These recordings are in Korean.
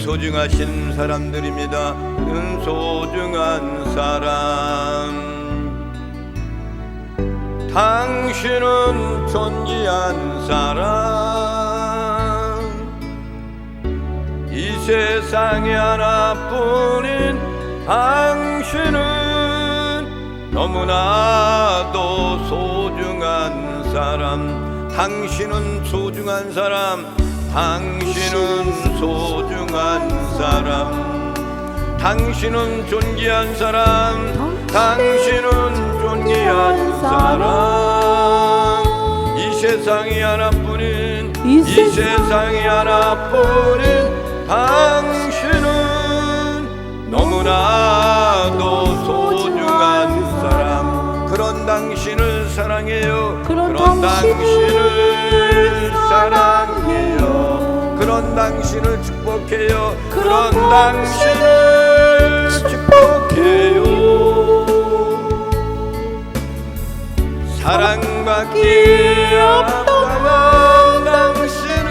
소중하신 사람들입니다. 소중한 사람, 당신은 존귀한 사람, 이 세상에 하나뿐인 당신은 너무나도 소중한 사람. 당신은 소중한 사람, 당신은 소중한 사람, 당신은 존귀한 사람, 당신은 존귀한 사람. 이 세상에 하나뿐인, 이 세상에 하나뿐인 당신은 너무나도 소중한 사람. 그런 당신을 사랑해요. 그런 당신을 사랑해요. 그런 당신을 축복해요. 그런 당신을 축복해요. 사랑받기에 합당한 당신을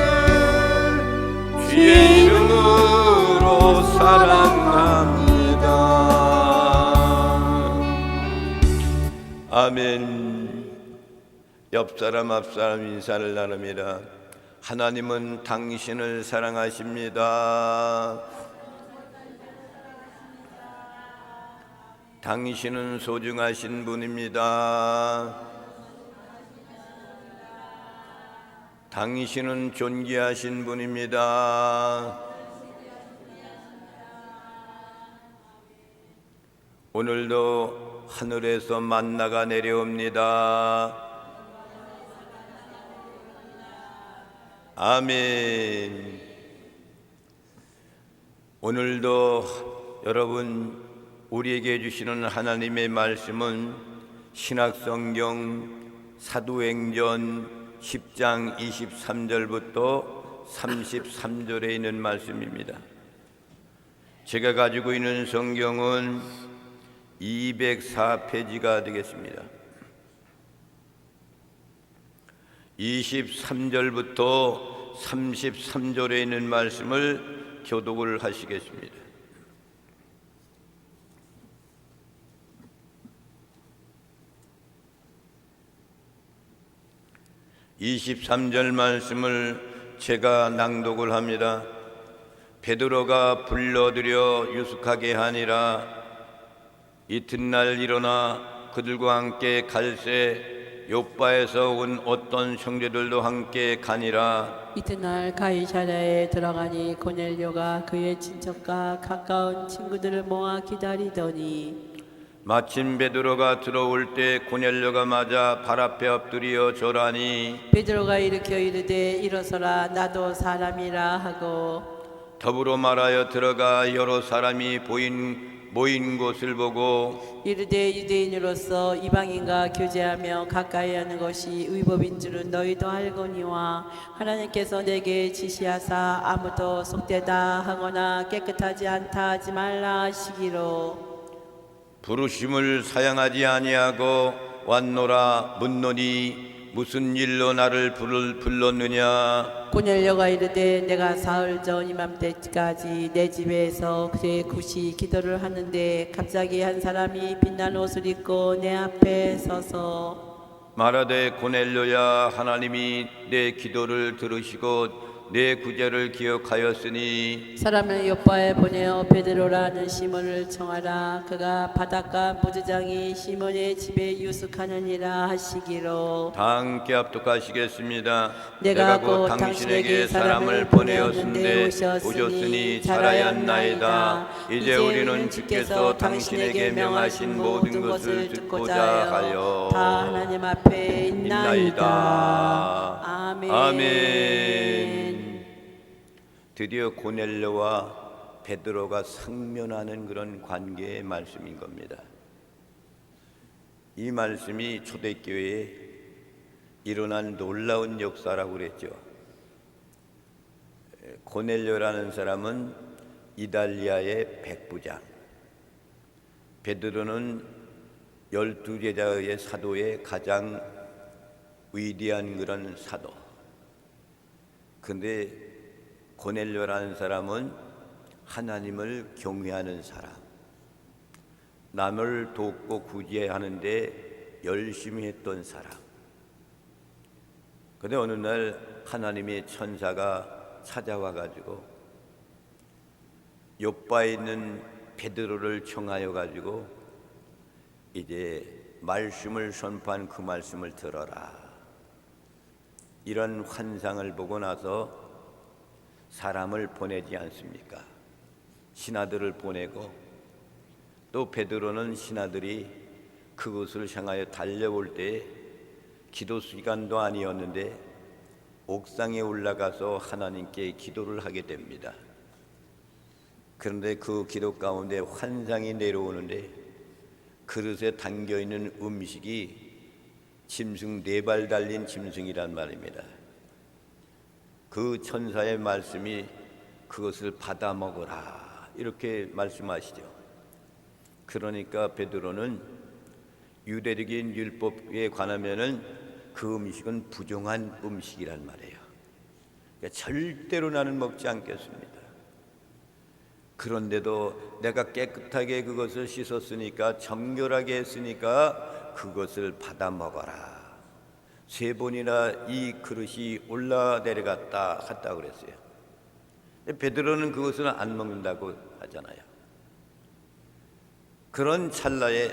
주의 이름으로 사랑합니다. 아멘. 옆사람 앞사람 인사를 나눕니다. 하나님은 당신을 사랑하십니다. 당신은 소중하신 분입니다. 당신은 존귀하신 분입니다. 오늘도 하늘에서 만나가 내려옵니다. 아멘. 오늘도 여러분, 우리에게 주시는 하나님의 말씀은 신약성경 사도행전 10장 23절부터 33절에 있는 말씀입니다. 제가 가지고 있는 성경은 204페이지가 되겠습니다. 23절부터 33절에 있는 말씀을 교독을 하시겠습니다. (23절) 말씀을 제가 낭독을 합니다. 베드로가 불러들여 유숙하게 하니라. 이튿날 일어나 그들과 함께 갈새 요빠에서 온 어떤 형제들도 함께 가니라. 이튿날 가이사랴에 들어가니 고넬료가 그의 친척과 가까운 친구들을 모아 기다리더니 마침 베드로가 들어올 때 고넬료가 맞아 발 앞에 엎드려 절하니 베드로가 일으켜 이르되 일어서라, 나도 사람이라 하고 더불어 말하여 들어가 여러 사람이 모인 곳을 보고 이르되 유대인으로서 이방인과 교제하며 가까이 하는 것이 의법인 줄은 너희도 알거니와 하나님께서 내게 지시하사 아무도 속되다 하거나 깨끗하지 않다 하지 말라 하시기로 부르심을 사양하지 아니하고 왔노라. 묻노니 무슨 일로 나를 불렀느냐. 고넬료가 이르되 내가 사흘 전 이맘때까지 내 집에서 그의 굿이 기도를 하는데 갑자기 한 사람이 빛난 옷을 입고 내 앞에 서서 말하되 고넬료야, 하나님이 내 기도를 들으시고 내 구제를 기억하였으니 사람을 요빠에 보내어 베드로라는 시몬을 청하라. 그가 바닷가 무주장이 시몬의 집에 유숙하느니라 하시기로 다 함께 합독하시겠습니다. 내가 곧 당신에게 사람을 보내었는데 오셨으니 잘하였나이다. 이제 우리는 주께서 당신에게 명하신 모든 것을 듣고자 하여 다 하나님 앞에 있나이다. 아멘. 아멘. 드디어 고넬료와 베드로가 상면하는 그런 관계의 말씀인 겁니다. 이 말씀이 초대교회에 일어난 놀라운 역사라고 그랬죠. 고넬료라는 사람은 이달리아의 백부장, 베드로는 12제자의 사도의 가장 위대한 그런 사도. 근데 고넬료라는 사람은 하나님을 경외하는 사람, 남을 돕고 구제하는데 열심히 했던 사람. 그런데 어느 날 하나님의 천사가 찾아와 가지고 욥바에 있는 베드로를 청하여 가지고 이제 말씀을 선포한 그 말씀을 들어라. 이런 환상을 보고 나서 사람을 보내지 않습니까? 신하들을 보내고 또 베드로는 신하들이 그곳을 향하여 달려올 때 기도 시간도 아니었는데 옥상에 올라가서 하나님께 기도를 하게 됩니다. 그런데 그 기도 가운데 환상이 내려오는데 그릇에 담겨있는 음식이 짐승 4발 달린 짐승이란 말입니다. 그 천사의 말씀이 그것을 받아 먹어라 이렇게 말씀하시죠. 그러니까 베드로는 유대적인 율법에 관하면은 그 음식은 부정한 음식이란 말이에요. 그러니까 절대로 나는 먹지 않겠습니다. 그런데도 내가 깨끗하게 그것을 씻었으니까, 정결하게 했으니까 그것을 받아 먹어라. 3번이나 이 그릇이 올라 내려갔다 했다고 그랬어요. 베드로는 그것을 안 먹는다고 하잖아요. 그런 찰나에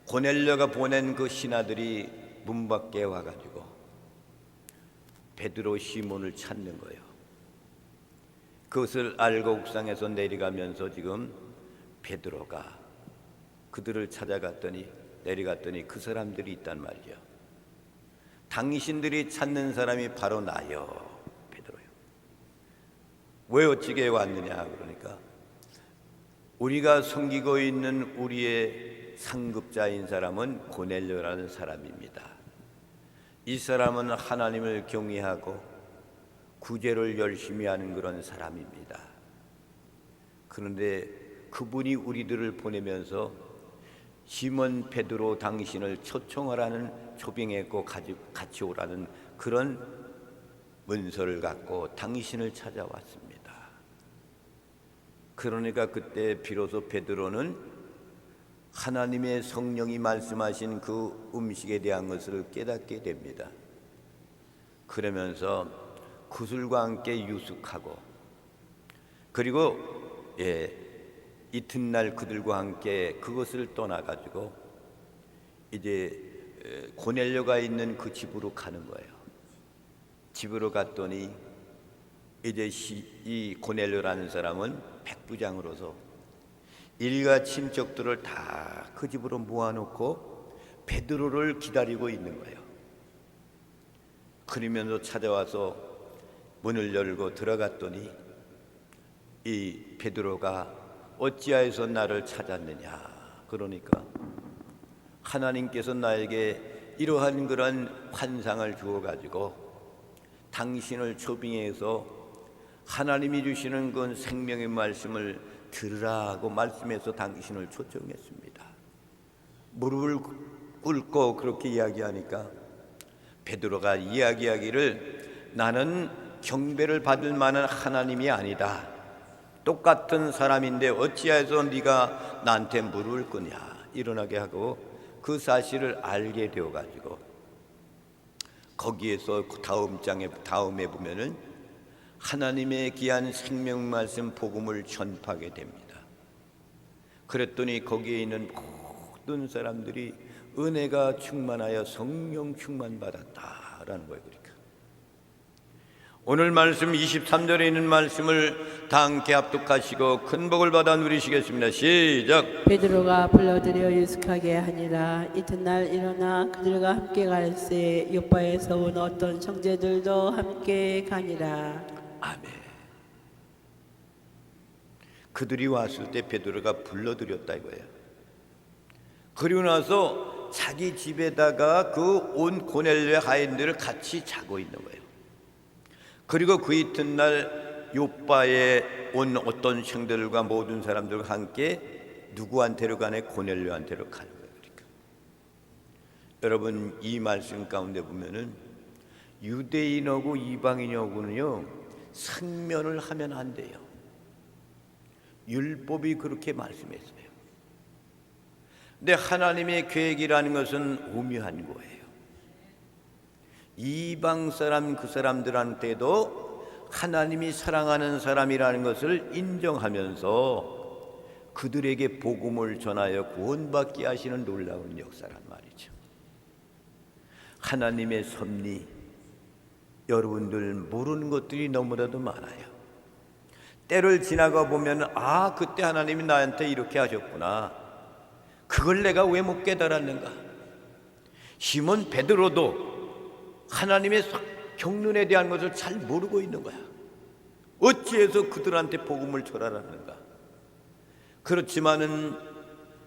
고넬료가 보낸 그 신하들이 문 밖에 와가지고 베드로 시몬을 찾는 거예요. 그것을 알고 옥상에서 내려가면서 지금 베드로가 그들을 찾아갔더니 내려갔더니 그 사람들이 있단 말이죠. 당신들이 찾는 사람이 바로 나요, 베드로요. 왜 어찌게 왔느냐 그러니까 우리가 섬기고 있는 우리의 상급자인 사람은 고넬료라는 사람입니다. 이 사람은 하나님을 경외하고 구제를 열심히 하는 그런 사람입니다. 그런데 그분이 우리들을 보내면서 시몬 베드로 당신을 초청하라는 초빙했고 같이 오라는 그런 문서를 갖고 당신을 찾아왔습니다. 그러니까 그때 비로소 베드로는 하나님의 성령이 말씀하신 그 음식에 대한 것을 깨닫게 됩니다. 그러면서 구슬과 함께 유숙하고 그리고 이튿날 그들과 함께 그것을 떠나가지고 이제 고넬료가 있는 그 집으로 가는 거예요. 집으로 갔더니 이제 이 고넬료라는 사람은 백부장으로서 일가 친척들을 다 그 집으로 모아놓고 베드로를 기다리고 있는 거예요. 그러면서 찾아와서 문을 열고 들어갔더니 이 베드로가 어찌하여서 나를 찾았느냐 그러니까 하나님께서 나에게 이러한 그런 환상을 주어가지고 당신을 초빙해서 하나님이 주시는 그 생명의 말씀을 들으라고 말씀해서 당신을 초청했습니다. 무릎을 꿇고 그렇게 이야기하니까 베드로가 이야기하기를 나는 경배를 받을 만한 하나님이 아니다. 똑같은 사람인데 어찌해서 네가 나한테 무릎을 꿇냐 일어나게 하고 그 사실을 알게 되어가지고 거기에서 다음에 보면은 하나님의 귀한 생명 말씀 복음을 전파하게 됩니다. 그랬더니 거기에 있는 모든 사람들이 은혜가 충만하여 성령 충만 받았다라는 거예요. 그러니까 오늘 말씀 23절에 있는 말씀을 다 함께 합독하시고 큰 복을 받아 누리시겠습니다. 시작. 베드로가 불러들여 유숙하게 하니라. 이튿날 일어나 그들과 함께 갈새 욥바에서 온 어떤 형제들도 함께 가니라. 아멘. 그들이 왔을 때 베드로가 불러들였다 이거예요. 그리고 나서 자기 집에다가 그 온 고넬료의 하인들을 같이 자고 있는 거예요. 그리고 그 이튿날 욥바에 온 어떤 형들과 모든 사람들과 함께 누구한테로 가네? 고넬료한테로 가는 거예요. 그러니까 여러분 이 말씀 가운데 보면은 유대인하고 이방인하고는요 상면을 하면 안 돼요. 율법이 그렇게 말씀했어요. 근데 하나님의 계획이라는 것은 오묘한 거예요. 이방 사람 그 사람들한테도 하나님이 사랑하는 사람이라는 것을 인정하면서 그들에게 복음을 전하여 구원받게 하시는 놀라운 역사란 말이죠. 하나님의 섭리, 여러분들 모르는 것들이 너무나도 많아요. 때를 지나가 보면 그때 하나님이 나한테 이렇게 하셨구나. 그걸 내가 왜 못 깨달았는가? 시몬 베드로도 하나님의 경륜에 대한 것을 잘 모르고 있는 거야. 어찌해서 그들한테 복음을 전하라는가? 그렇지만은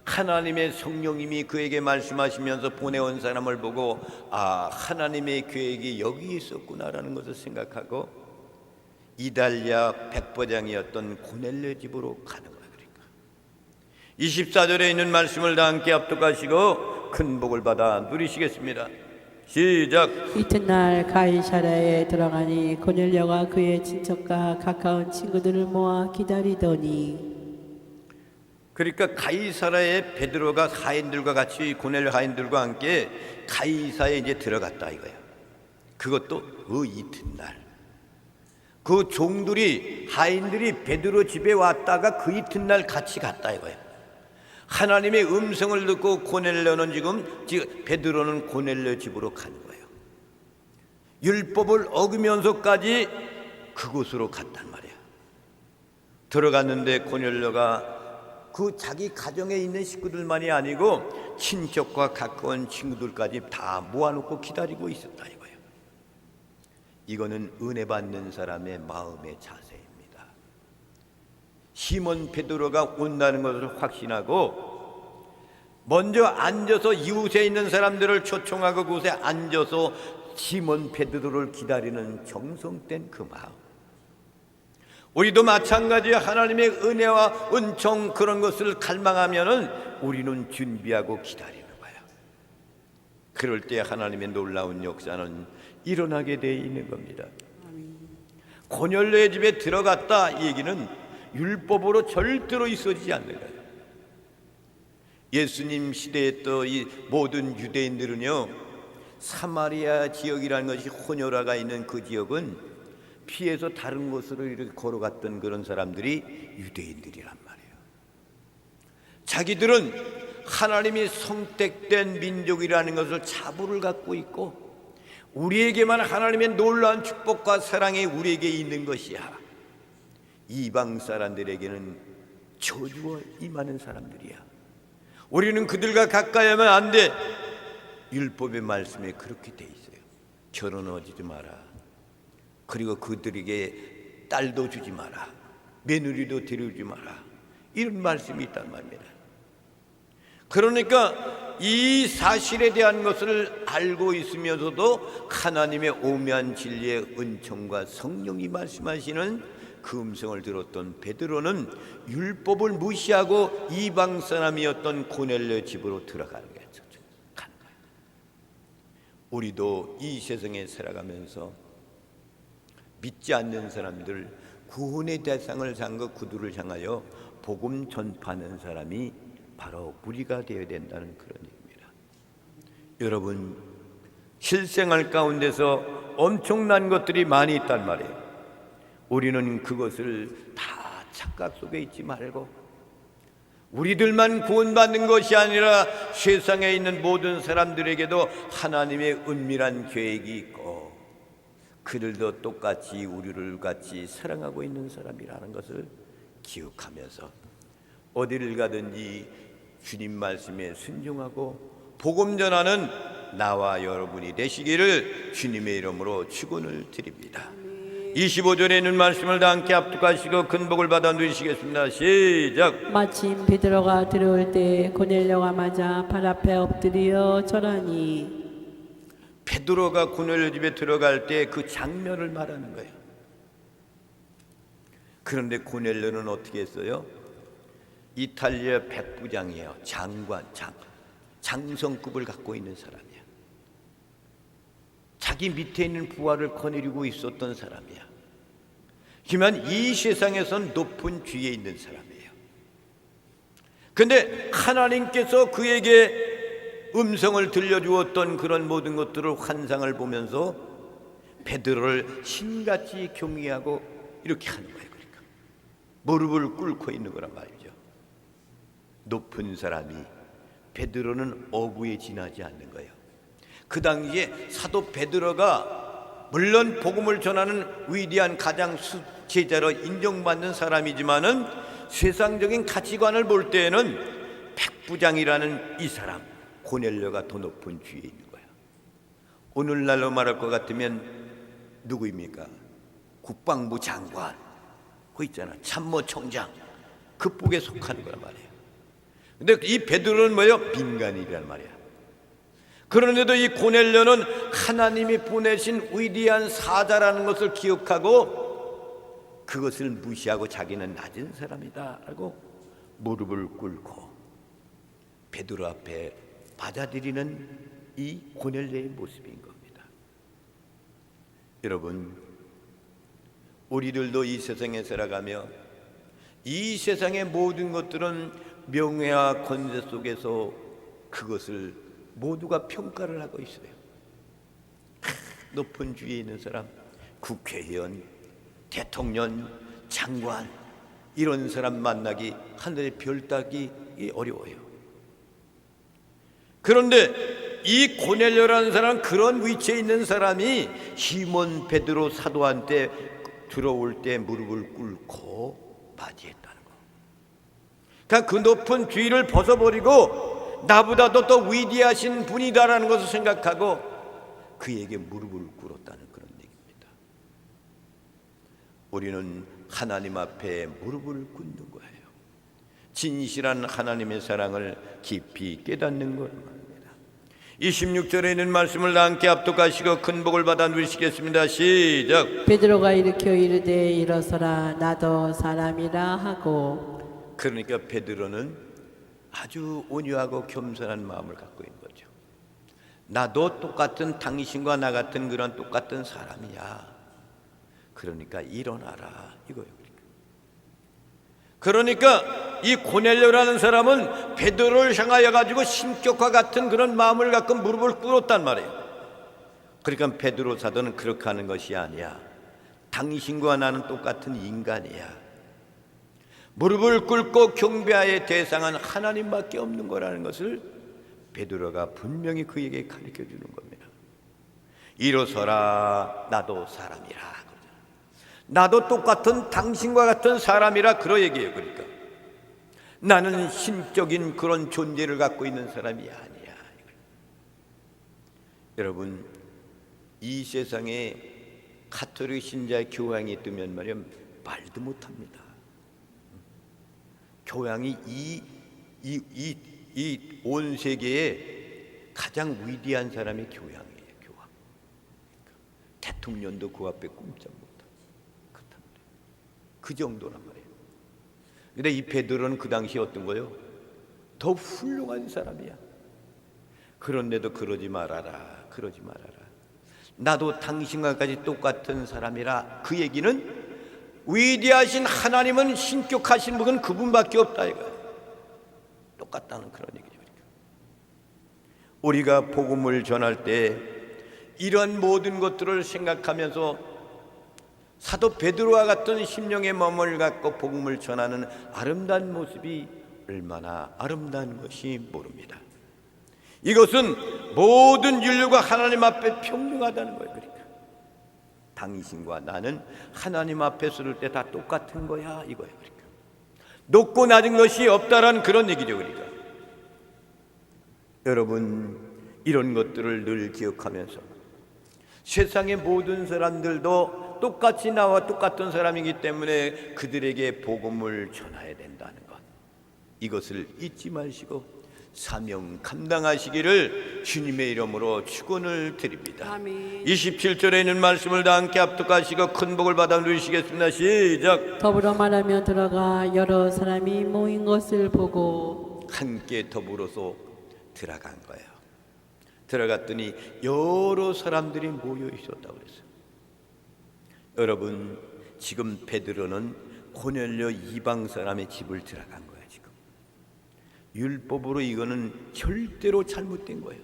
하나님의 성령님이 그에게 말씀하시면서 보내온 사람을 보고 하나님의 계획이 여기 있었구나라는 것을 생각하고 이달랴 백부장이었던 고넬료 집으로 가는 거야. 그러니까 24절에 있는 말씀을 다 함께 합독하시고 큰 복을 받아 누리시겠습니다. 시작. 이튿날 가이사랴에 들어가니 고넬료가 그의 친척과 가까운 친구들을 모아 기다리더니 그러니까 가이사랴에 베드로가 하인들과 같이 고넬료 하인들과 함께 가이사에 이제 들어갔다 이거야. 그것도 그 이튿날 그 종들이 하인들이 베드로 집에 왔다가 그 이튿날 같이 갔다 이거야. 하나님의 음성을 듣고 고넬료는 지금 베드로는 고넬료 집으로 간 거예요. 율법을 어기면서까지 그곳으로 갔단 말이야. 들어갔는데 고넬료가 그 자기 가정에 있는 식구들만이 아니고 친척과 가까운 친구들까지 다 모아놓고 기다리고 있었다 이거예요. 이거는 은혜 받는 사람의 마음의 자세입니다. 시몬 베드로가 온다는 것을 확신하고 먼저 앉아서 이웃에 있는 사람들을 초청하고 그곳에 앉아서 시몬 베드로를 기다리는 정성된 그 마음. 우리도 마찬가지로 하나님의 은혜와 은총 그런 것을 갈망하면은 우리는 준비하고 기다리는 거야. 그럴 때 하나님의 놀라운 역사는 일어나게 돼 있는 겁니다. 고넬료의 집에 들어갔다 이 얘기는 율법으로 절대로 있어지지 않는 거예요. 예수님 시대에 또 이 모든 유대인들은요, 사마리아 지역이라는 것이 호녀라가 있는 그 지역은 피해서 다른 곳으로 이렇게 걸어갔던 그런 사람들이 유대인들이란 말이에요. 자기들은 하나님이 선택된 민족이라는 것을 자부를 갖고 있고 우리에게만 하나님의 놀라운 축복과 사랑이 우리에게 있는 것이야. 이방 사람들에게는 저주가 임하는 사람들이야. 우리는 그들과 가까이 하면 안 돼. 율법의 말씀에 그렇게 돼 있어요. 결혼하지 마라. 그리고 그들에게 딸도 주지 마라. 며느리도 데려오지 마라. 이런 말씀이 있단 말입니다. 그러니까 이 사실에 대한 것을 알고 있으면서도 하나님의 오묘한 진리의 은총과 성령이 말씀하시는 그 음성을 들었던 베드로는 율법을 무시하고 이방 사람이었던 고넬료 집으로 들어가는 거예요. 우리도 이 세상에 살아가면서 믿지 않는 사람들, 구원의 대상을 삼고 그들을 향하여 복음 전파하는 사람이 바로 우리가 되어야 된다는 그런 얘기입니다. 여러분, 실생활 가운데서 엄청난 것들이 많이 있단 말이에요. 우리는 그것을 다 착각 속에 있지 말고 우리들만 구원받는 것이 아니라 세상에 있는 모든 사람들에게도 하나님의 은밀한 계획이 있고 그들도 똑같이 우리를 같이 사랑하고 있는 사람이라는 것을 기억하면서 어디를 가든지 주님 말씀에 순종하고 복음 전하는 나와 여러분이 되시기를 주님의 이름으로 축원을 드립니다. 25절에 있는 말씀을 다 함께 합독하시고 큰 복을 받아 누리시겠습니다. 시작. 마침 베드로가 들어올 때 고넬료가 맞아 발 앞에 엎드려 절하니 베드로가 고넬료 집에 들어갈 때 그 장면을 말하는 거예요. 그런데 고넬료는 어떻게 했어요? 이탈리아 백부장이에요. 장관, 장성급을 갖고 있는 사람이야. 자기 밑에 있는 부하를 거느리고 있었던 사람이야. 하지만 이 세상에선 높은 귀에 있는 사람이에요. 근데 하나님께서 그에게 음성을 들려주었던 그런 모든 것들을 환상을 보면서 베드로를 신같이 경외하고 이렇게 하는 거예요. 그러니까 무릎을 꿇고 있는 거란 말이죠. 높은 사람이 베드로는 어부에 지나지 않는 거예요. 그 당시에 사도 베드로가 물론 복음을 전하는 위대한 가장 제자로 인정받는 사람이지만은 세상적인 가치관을 볼 때에는 백부장이라는 이 사람 고넬료가 더 높은 주위에 있는 거야. 오늘날로 말할 것 같으면 누구입니까? 국방부 장관, 그 있잖아, 참모총장, 그 복에 속하는 거란 말이에요. 근데 이 베드로는 뭐예요? 민간인이란 말이야. 그런데도 이 고넬료는 하나님이 보내신 위대한 사자라는 것을 기억하고 그것을 무시하고 자기는 낮은 사람이다 라고 무릎을 꿇고 베드로 앞에 받아들이는 이 고넬료의 모습인 겁니다. 여러분, 우리들도 이 세상에 살아가며 이 세상의 모든 것들은 명예와 권세 속에서 그것을 모두가 평가를 하고 있어요. 높은 주위에 있는 사람, 국회의원, 대통령, 장관, 이런 사람 만나기 하늘의 별 따기 어려워요. 그런데 이 고넬료라는 사람은 그런 위치에 있는 사람이 시몬 베드로 사도한테 들어올 때 무릎을 꿇고 맞이했다는 거. 그러니까 그 높은 주위를 벗어버리고 나보다도 더 위대하신 분이다라는 것을 생각하고 그에게 무릎을 꿇었다는 그런 얘기입니다. 우리는 하나님 앞에 무릎을 꿇는 거예요. 진실한 하나님의 사랑을 깊이 깨닫는 겁니다. 26절에 있는 말씀을 다 함께 합독하시고 큰 복을 받아 누리시겠습니다. 시작. 베드로가 일으켜 이르되 일어서라 나도 사람이라 하고. 그러니까 베드로는 아주 온유하고 겸손한 마음을 갖고 있는 거죠. 나도 똑같은 당신과 나 같은 그런 똑같은 사람이야. 그러니까 일어나라 이거예요. 그러니까 이 고넬료라는 사람은 베드로를 향하여 가지고 신격과 같은 그런 마음을 갖고 무릎을 꿇었단 말이에요. 그러니까 베드로 사도는 그렇게 하는 것이 아니야. 당신과 나는 똑같은 인간이야. 무릎을 꿇고 경배의 대상은 하나님밖에 없는 거라는 것을 베드로가 분명히 그에게 가르쳐 주는 겁니다. 일어서라 나도 사람이라. 나도 똑같은 당신과 같은 사람이라 그러 얘기해요. 그러니까 나는 신적인 그런 존재를 갖고 있는 사람이 아니야. 여러분, 이 세상에 가톨릭 신자의 교황이 뜨면 말이야 말도 못합니다. 교황이 이 온 세계에 가장 위대한 사람이 교황이에요. 교황. 대통령도 그 앞에 꼼짝 못. 그 정도란 말이에요. 근데 이 베드로는 그 당시에 어떤 거예요? 더 훌륭한 사람이야. 그런데도 그러지 말아라. 그러지 말아라. 나도 당신과까지 똑같은 사람이라. 그 얘기는 위대하신 하나님은 신격하신 분은 그분밖에 없다 이거예요. 똑같다는 그런 얘기죠. 우리가 복음을 전할 때 이런 모든 것들을 생각하면서 사도 베드로와 같은 심령의 몸을 갖고 복음을 전하는 아름다운 모습이 얼마나 아름다운 것이 모릅니다. 이것은 모든 인류가 하나님 앞에 평등하다는 거예요. 그러니까 당신과 나는 하나님 앞에 서를 때 다 똑같은 거야 이거예요. 그러니까 높고 낮은 것이 없다라는 그런 얘기죠. 그러니까 여러분, 이런 것들을 늘 기억하면서 세상의 모든 사람들도 똑같이 나와 똑같은 사람이기 때문에 그들에게 복음을 전해야 된다는 것, 이것을 잊지 마시고 사명 감당하시기를 주님의 이름으로 축원을 드립니다. 아멘. 27절에 있는 말씀을 다 함께 합독하시고 큰 복을 받아 누리시겠습니다. 시작. 더불어 말하며 들어가 여러 사람이 모인 것을 보고. 함께 더불어서 들어간 거예요. 들어갔더니 여러 사람들이 모여 있었다고 그랬어요. 여러분, 지금 베드로는 고넬료 이방 사람의 집을 들어간 거예요. 지금 율법으로 이거는 절대로 잘못된 거예요.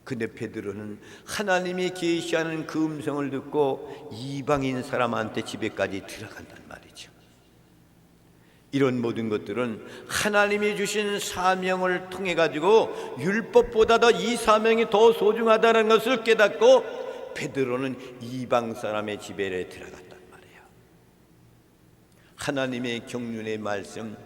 근데 베드로는 하나님이 계시하는 그 음성을 듣고 이방인 사람한테 집에까지 들어간단 말이죠. 이런 모든 것들은 하나님이 주신 사명을 통해 가지고 율법보다도 이 사명이 더 소중하다는 것을 깨닫고 베드로는 이방 사람의 집에 들어갔단 말이에요. 하나님의 경륜의 말씀,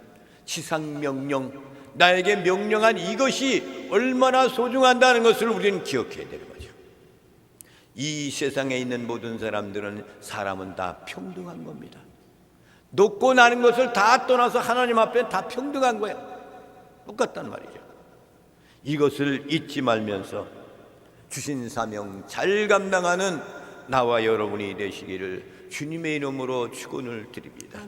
지상명령, 나에게 명령한 이것이 얼마나 소중하다는 것을 우리는 기억해야 되는 거죠. 이 세상에 있는 모든 사람은 다 평등한 겁니다. 높고 낮은 것을 다 떠나서 하나님 앞에 다 평등한 거야. 똑같단 말이죠. 이것을 잊지 말면서 주신 사명 잘 감당하는 나와 여러분이 되시기를 주님의 이름으로 축원을 드립니다.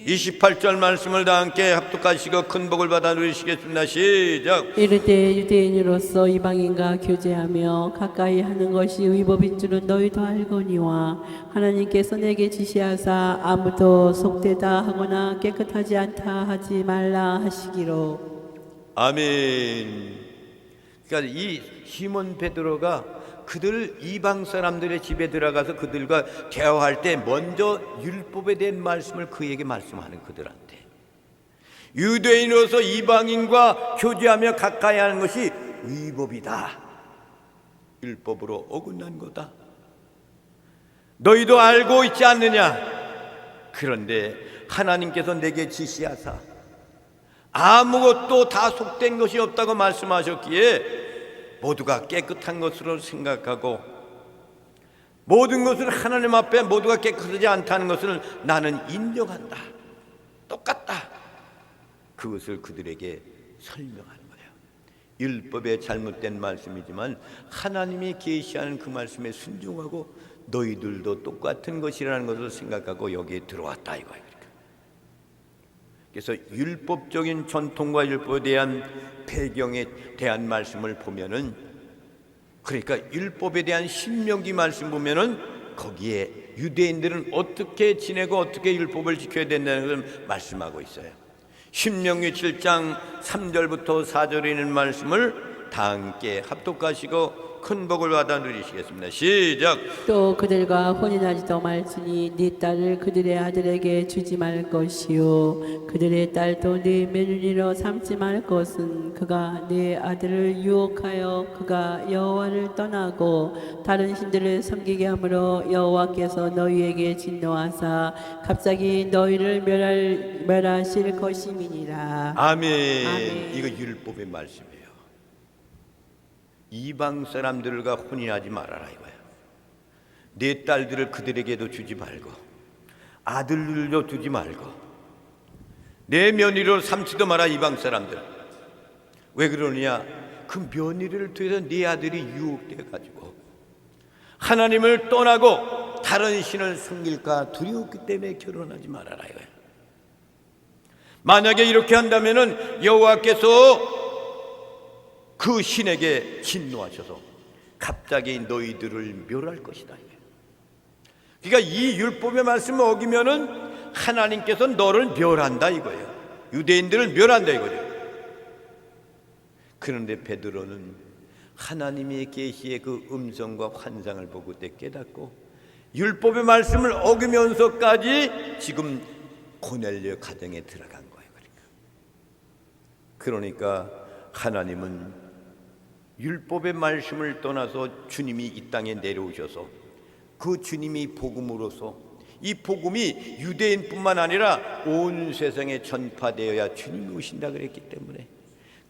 28절 말씀을 다 함께 합독하시고 큰 복을 받아 누리시겠습니다. 시작. 이르되 유대인으로서 이방인과 교제하며 가까이 하는 것이 위법인 줄은 너희도 알거니와 하나님께서 내게 지시하사 아무도 속되다 하거나 깨끗하지 않다 하지 말라 하시기로. 아멘. 그러니까 이 시몬 베드로가 그들 이방 사람들의 집에 들어가서 그들과 대화할 때 먼저 율법에 대한 말씀을 그에게 말씀하는 그들한테, 유대인으로서 이방인과 교제하며 가까이 하는 것이 위법이다, 율법으로 어긋난 거다, 너희도 알고 있지 않느냐. 그런데 하나님께서 내게 지시하사 아무것도 다 속된 것이 없다고 말씀하셨기에 모두가 깨끗한 것으로 생각하고 모든 것을 하나님 앞에 모두가 깨끗하지 않다는 것을 나는 인정한다, 똑같다, 그것을 그들에게 설명하는 거예요. 율법의 잘못된 말씀이지만 하나님이 계시하는 그 말씀에 순종하고 너희들도 똑같은 것이라는 것을 생각하고 여기에 들어왔다 이거예요. 그래서 율법적인 전통과 율법에 대한 배경에 대한 말씀을 보면은, 그러니까 율법에 대한 신명기 말씀 보면은 거기에 유대인들은 어떻게 지내고 어떻게 율법을 지켜야 된다는 것을 말씀하고 있어요. 신명기 7장 3절부터 4절에 있는 말씀을 다 함께 합독하시고 큰 복을 받아 누리시겠습니다. 시작. 또 그들과 혼인하지도 말지니 네 딸을 그들의 아들에게 주지 말 것이요 그들의 딸도 네 며느리로 삼지 말 것은 그가 네 아들을 유혹하여 그가 여호와를 떠나고 다른 신들을 섬기게 함으로 여호와께서 너희에게 진노하사 갑자기 너희를 멸하실 것임이니라. 아멘. 아멘. 이거 율법의 말씀이에요. 이방 사람들과 혼인하지 말아라 이거야. 네 딸들을 그들에게도 주지 말고 아들들도 두지 말고 내 며느리로 삼지도 마라. 이방 사람들 왜 그러느냐? 그 며느리를 통해서 네 아들이 유혹돼 가지고 하나님을 떠나고 다른 신을 섬길까 두려웠기 때문에 결혼하지 말아라 이거야. 만약에 이렇게 한다면은 여호와께서 그 신에게 진노하셔서 갑자기 너희들을 멸할 것이다. 그러니까 이 율법의 말씀을 어기면은 하나님께서 너를 멸한다 이거예요. 유대인들을 멸한다 이거죠. 그런데 베드로는 하나님의 계시의 그 음성과 환상을 보고 그때 깨닫고 율법의 말씀을 어기면서까지 지금 고넬료 가정에 들어간 거예요. 그러니까 하나님은 율법의 말씀을 떠나서 주님이 이 땅에 내려오셔서 그 주님이 복음으로서 이 복음이 유대인뿐만 아니라 온 세상에 전파되어야 주님이 오신다 그랬기 때문에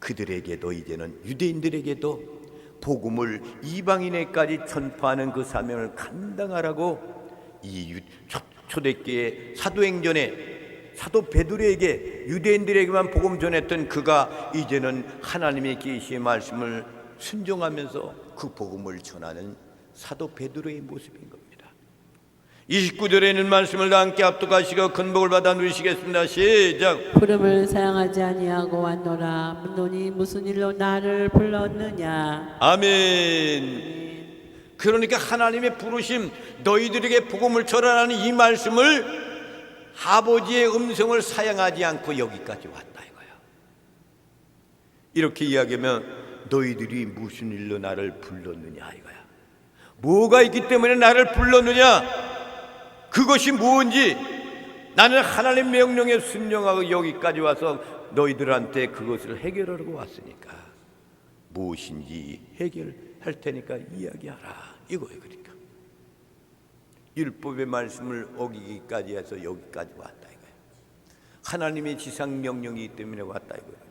그들에게도 이제는 유대인들에게도 복음을 이방인에까지 전파하는 그 사명을 감당하라고 이 초대교회 사도행전에 사도 베드로에게 유대인들에게만 복음 전했던 그가 이제는 하나님의 계시의 말씀을 순종하면서 그 복음을 전하는 사도 베드로의 모습인 겁니다. 29절에 있는 말씀을 다 함께 합독하시고 큰 복을 받아 누리시겠습니다. 시작. 부름을 사양하지 아니하고 왔노라. 묻노니 무슨 일로 나를 불렀느냐. 아멘. 그러니까 하나님의 부르심, 너희들에게 복음을 전하라는 이 말씀을, 아버지의 음성을 사양하지 않고 여기까지 왔다 이거야. 이렇게 이야기하면 너희들이 무슨 일로 나를 불렀느냐 이거야. 뭐가 있기 때문에 나를 불렀느냐? 그것이 무엇인지 나는 하나님 명령에 순종하고 여기까지 와서 너희들한테 그것을 해결하려고 왔으니까 무엇인지 해결할 테니까 이야기하라 이거예요. 그러니까 율법의 말씀을 어기기까지 해서 여기까지 왔다 이거예요. 하나님의 지상 명령이기 때문에 왔다 이거예요. 그러니까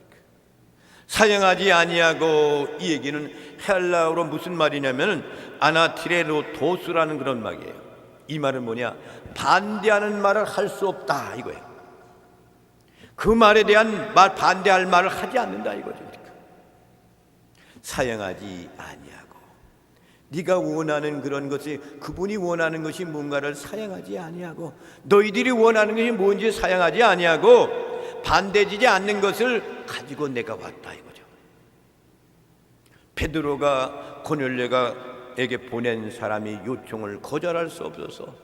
사용하지 아니하고, 이 얘기는 헬라어로 무슨 말이냐면은 아나티레노도스라는 그런 말이에요. 이 말은 뭐냐? 반대하는 말을 할 수 없다 이거예요. 그 말에 대한 반대할 말을 하지 않는다 이거죠. 그러니까 사용하지 아니하고, 네가 원하는 그런 것이, 그분이 원하는 것이 뭔가를 사용하지 아니하고, 너희들이 원하는 것이 뭔지 사용하지 아니하고 반대지지 않는 것을 가지고 내가 왔다 이거죠. 베드로가 고넬료에게 보낸 사람이 요청을 거절할 수 없어서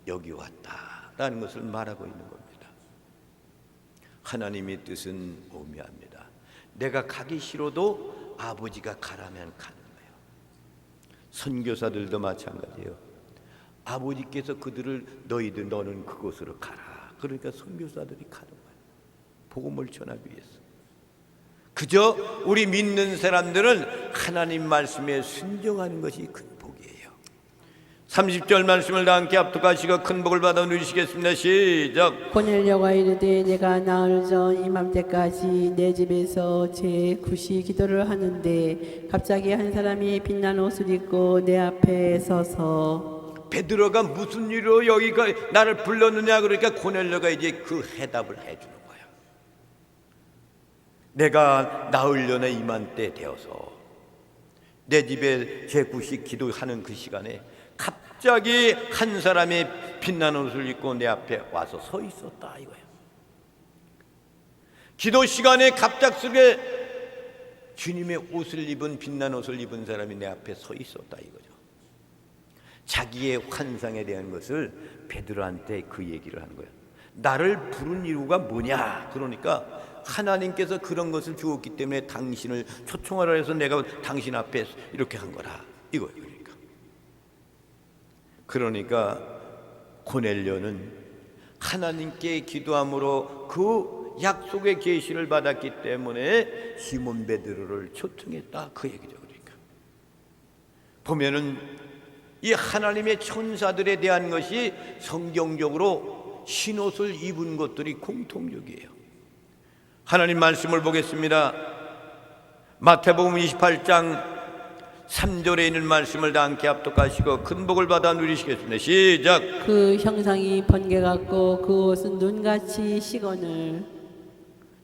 여기 왔다라는 것을 말하고 있는 겁니다. 하나님의 뜻은 오묘합니다. 내가 가기 싫어도 아버지가 가라면 가는 거예요. 선교사들도 마찬가지예요. 아버지께서 그들을 너는 그곳으로 가라. 그러니까 선교사들이 가는 거예요. 복음을 전하기 위해서. 그저 우리 믿는 사람들은 하나님 말씀에 순종하는 것이 큰 복이에요. 30절 말씀을 다 함께 합독하시고 큰 복을 받아 누리시겠습니다. 시작. 고넬료가 이르되 내가 나흘 전 이맘때까지 내 집에서 제 9시 기도를 하는데 갑자기 한 사람이 빛난 옷을 입고 내 앞에 서서. 베드로가 무슨 일로 여기가 나를 불렀느냐 그러니까 고넬료가 이제 그 해답을 해주는 거예요. 내가 나흘 전에 이맘때 되어서 내 집에 제 9시 기도하는 그 시간에 갑자기 한 사람이 빛난 옷을 입고 내 앞에 와서 서 있었다 이거예요. 기도 시간에 갑작스레 주님의 옷을 입은, 빛난 옷을 입은 사람이 내 앞에 서 있었다 이거죠. 자기의 환상에 대한 것을 베드로한테 그 얘기를 하는 거예요. 나를 부른 이유가 뭐냐? 그러니까 하나님께서 그런 것을 주었기 때문에 당신을 초청하라 해서 내가 당신 앞에 이렇게 한 거라 이거예요. 그러니까 고넬료는 하나님께 기도함으로 그 약속의 계시를 받았기 때문에 시몬 베드로를 초청했다 그 얘기죠. 그러니까 보면은 이 하나님의 천사들에 대한 것이 성경적으로 흰옷을 입은 것들이 공통적이에요. 하나님 말씀을 보겠습니다. 마태복음 28장 3절에 있는 말씀을 다 함께 합독하시고 큰 복을 받아 누리시겠습니다. 시작. 그 형상이 번개 같고 그 옷은 눈같이 시거늘.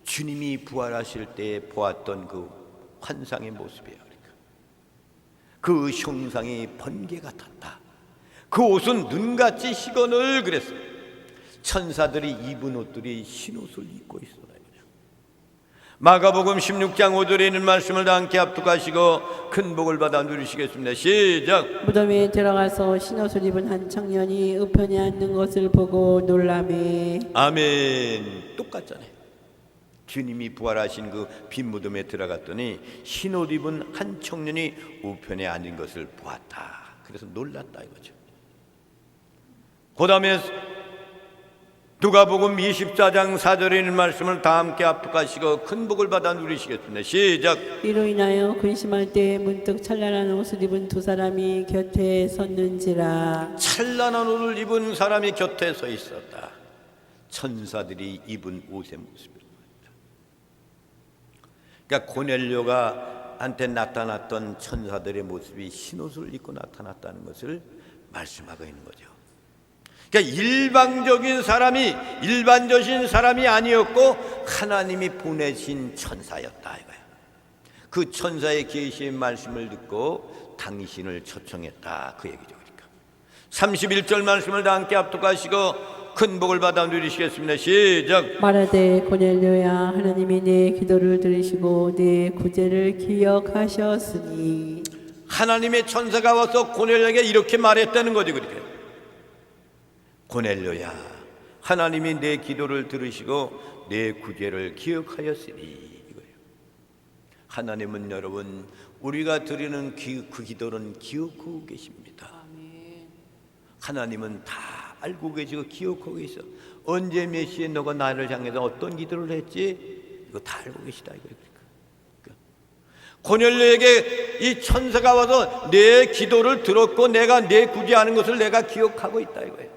주님이 부활하실 때 보았던 그 환상의 모습이에요. 그 형상이 번개 같았다. 그 옷은 눈같이 시거늘 그랬어요. 천사들이 입은 옷들이 흰 옷을 입고 있어요. 마가복음 16장 5절에 있는 말씀을 다 함께 합독하시고 큰 복을 받아 누리시겠습니다. 시작. 무덤에 들어가서 흰옷을 입은 한 청년이 우편에 앉는 것을 보고 놀라매. 아멘. 똑같잖아요. 주님이 부활하신 그 빈 무덤에 들어갔더니 흰옷 입은 한 청년이 우편에 앉은 것을 보았다. 그래서 놀랐다 이거죠. 그 다음에 누가복음 24장 4절에 있는 말씀을 다 함께 합독하시고 큰 복을 받아 누리시겠습니다. 시작. 이로 인하여 근심할 때 문득 찬란한 옷을 입은 두 사람이 곁에 섰는지라. 찬란한 옷을 입은 사람이 곁에 서 있었다. 천사들이 입은 옷의 모습입니다. 그러니까 고넬료가 한테 나타났던 천사들의 모습이 흰옷을 입고 나타났다는 것을 말씀하고 있는 거죠. 그러니까 일반적인 사람이 아니었고 하나님이 보내신 천사였다 이거야. 그 천사의 계시의 말씀을 듣고 당신을 초청했다 그 얘기죠. 그러니까 31절 말씀을 다 함께 합독하시고 큰 복을 받아 누리시겠습니다. 시작. 말하되 고넬료야, 하나님이 내 기도를 들으시고 내 구제를 기억하셨으니. 하나님의 천사가 와서 고넬료에게 이렇게 말했다는 거죠. 그렇게 고넬료야, 하나님이 내 기도를 들으시고 내 구제를 기억하였으니 이거예요. 하나님은 여러분 우리가 드리는 그 기도는 기억하고 계십니다. 하나님은 다 알고 계시고 기억하고 계셔. 언제 몇 시에 너가 나를 향해서 어떤 기도를 했지? 이거 다 알고 계시다 이거예요. 고넬료에게 이 천사가 와서 내 기도를 들었고 내가 내 구제하는 것을 내가 기억하고 있다 이거예요.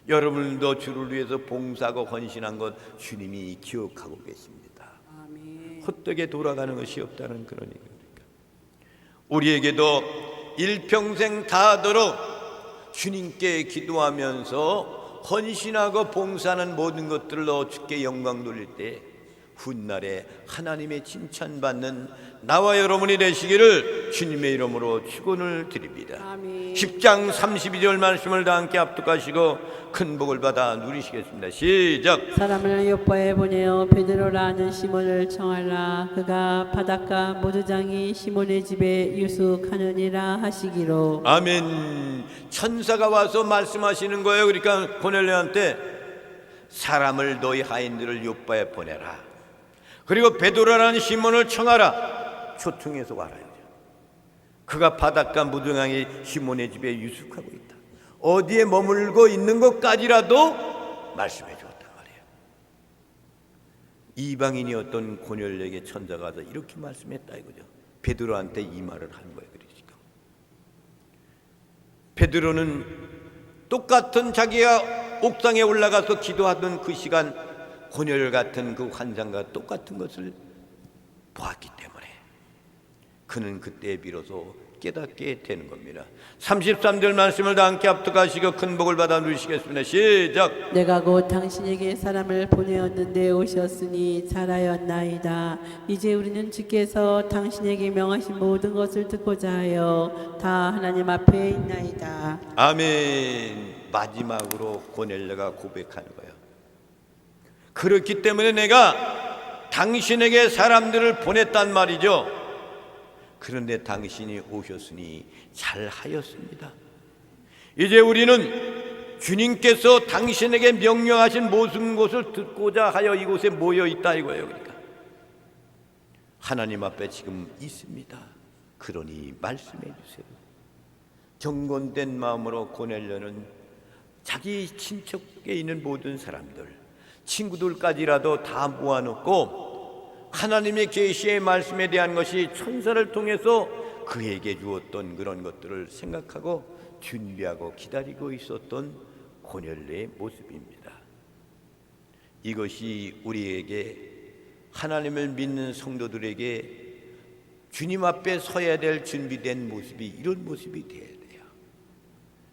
여러분도 주를 위해서 봉사하고 헌신한 것 주님이 기억하고 계십니다. 헛되게 돌아가는 것이 없다는 그런 얘기입니다. 우리에게도 일평생 다하도록 주님께 기도하면서 헌신하고 봉사하는 모든 것들로 주께 영광 돌릴 때 훗날에 하나님의 칭찬받는 나와 여러분이 되시기를 주님의 이름으로 축원을 드립니다. 아멘. 10장 32절 말씀을 다 함께 합독하시고 큰 복을 받아 누리시겠습니다. 시작. 사람을 요파에 보내어 베드로라는 시몬을 청하라. 그가 바닷가 모두장이 시몬의 집에 유숙하느니라 하시기로. 아멘. 천사가 와서 말씀하시는 거예요. 그러니까 고넬료한테 사람을 너희 하인들을 요파에 보내라. 그리고 베드로라는 시몬을 청하라. 초청해서 와라요. 그가 바닷가 무등항이 시몬의 집에 유숙하고 있다. 어디에 머물고 있는 것까지라도 말씀해 주었단 말이에요. 이방인이었던 고넬료에게 천사가 와서 이렇게 말씀했다 이거죠. 베드로한테 이 말을 한 거예요. 그러니까 베드로는 똑같은 자기가 옥상에 올라가서 기도하던 그 시간 고넬 같은 그 환상과 똑같은 것을 보았기 때문에 그는 그때 비로소 깨닫게 되는 겁니다. 33절 말씀을 다 함께 합독하시고 큰 복을 받아 누리시겠습니다. 시작. 내가 곧 당신에게 사람을 보내었는데 오셨으니 잘하였나이다. 이제 우리는 주께서 당신에게 명하신 모든 것을 듣고자 하여 다 하나님 앞에 있나이다. 아멘. 마지막으로 고넬료가 고백하는 거예요. 그렇기 때문에 내가 당신에게 사람들을 보냈단 말이죠. 그런데 당신이 오셨으니 잘하였습니다. 이제 우리는 주님께서 당신에게 명령하신 모든 것을 듣고자 하여 이곳에 모여 있다 이거예요. 그러니까 하나님 앞에 지금 있습니다. 그러니 말씀해 주세요. 경건된 마음으로 고넬료는 자기 친척에 있는 모든 사람들, 친구들까지라도 다 모아놓고 하나님의 계시의 말씀에 대한 것이 천사를 통해서 그에게 주었던 그런 것들을 생각하고 준비하고 기다리고 있었던 고넬료의 모습입니다. 이것이 우리에게 하나님을 믿는 성도들에게 주님 앞에 서야 될 준비된 모습이 이런 모습이 되어야 돼요.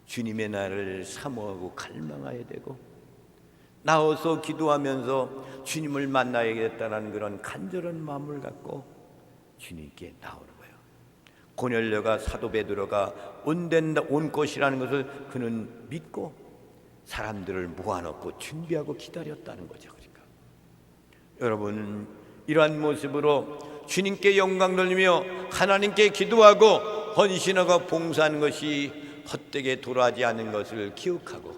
주님의 날을 사모하고 갈망해야 되고 나와서 기도하면서 주님을 만나야겠다는 그런 간절한 마음을 갖고 주님께 나오는 거예요. 고넬료가 사도 베드로가 온 것이라는 것을 그는 믿고 사람들을 모아놓고 준비하고 기다렸다는 거죠. 그러니까 여러분 이러한 모습으로 주님께 영광 돌리며 하나님께 기도하고 헌신하고 봉사하는 것이 헛되게 돌아가지 않는 것을 기억하고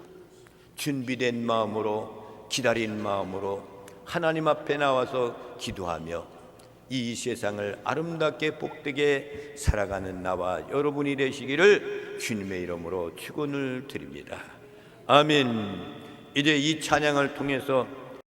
준비된 마음으로 기다린 마음으로 하나님 앞에 나와서 기도하며 이 세상을 아름답게 복되게 살아가는 나와 여러분이 되시기를 주님의 이름으로 축원을 드립니다. 아멘. 이제 이 찬양을 통해서